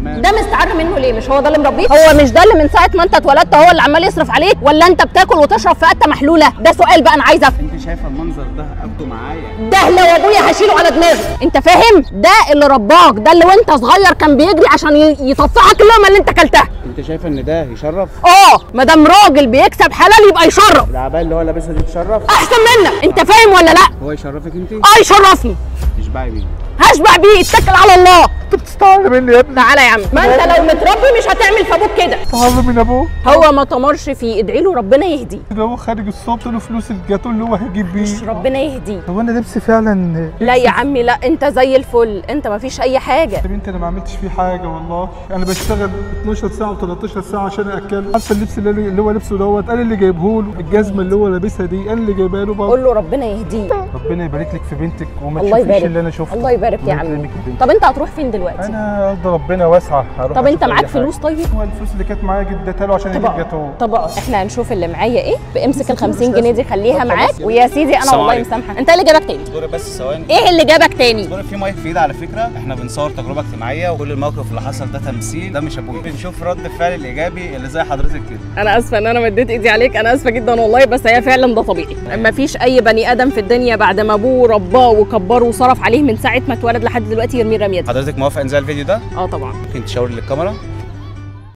تمام. ده مستعر منه ليه؟ مش هو ده اللي مربيه؟ هو مش ده اللي من ساعه ما انت اتولدت هو اللي عمال يصرف عليك؟ ولا انت بتاكل وتشرب في قته محلوله؟ ده سؤال بقى انا عايزه افهم. انت شايفه المنظر ده اخده معايا؟ ده لو ابويا هشيله على دماغي، انت فاهم؟ ده اللي رباك، ده اللي وانت صغير كان بيجري عشان يطفحك اللقمه اللي انت اكلتها. انت شايفه ان ده يشرف؟ ما دام راجل بيكسب حلال يبقى يشرف. العبايه اللي هو لابسها دي تشرف؟ احسن منك، انت فاهم ولا لا؟ هو يشرفك انت؟ يشرفني. اشبعي بيه. هشبع بيه، اتكل على الله. انت بتستعر مني يا ابني. تعالى يا عم، ما انت لو متربي مش هتعمل في ابوك كده. تعالى من ابوه. هو ما تمرش فيه، ادعي له ربنا يهديه. ده هو خارج الصبح له فلوس الجاتو اللي هو هيجيب بيه. مش ربنا يهديه. هو انا لبسي فعلا؟ لا يا عمي لا، انت زي الفل، انت ما فيش اي حاجه. يا بنتي انا ما عملتش فيه حاجه والله، انا بشتغل 12 ساعه و13 ساعه عشان اكله. عارفه اللبس اللي هو لبسه دوت انا اللي جايبه له، الجزمه اللي هو لابسها دي انا اللي جايبها له برضه. قول له ربنا يهديه. ربنا يبارك لك في بنتك وما الله تشوفيش يبارك. اللي انا شفته. الله يبارك يا عمي. طب انت هتروح فين دلوقتي؟ انا ارض ربنا واسعه هروح. طب انت أشوف معاك أي حاجة. فلوس طيب؟ هو الفلوس اللي كانت معايا اديتها له عشان يجيب جاتوه. طب احنا هنشوف اللي معايا ايه، امسك ال 50 جنيه دي خليها معاك، ويا سيدي انا والله مسامحه. انت اللي جابك تاني؟ اصبري بس ثواني. ايه اللي جابك تاني؟ اصبري، في مايك في ايدي على فكره، احنا بنصور تجربه اجتماعيه وكل الموقف اللي حصل ده تمثيل، ده مش ابويا. بنشوف رد الفعل الايجابي اللي زي حضرتك كده. انا اسفه ان انا مديت ايدي عليك، انا اسفه جدا والله، بس هي فعلا ده طبيعي. ما فيش اي بني ادم في الدنيا بعد ما ابوه رباه وكبره وصرف عليه من ساعه ما اتولد لحد دلوقتي يرمي الرميه دي. حضرتك موافقه ننزل الفيديو ده؟ طبعا. ممكن تشاور للكاميرا؟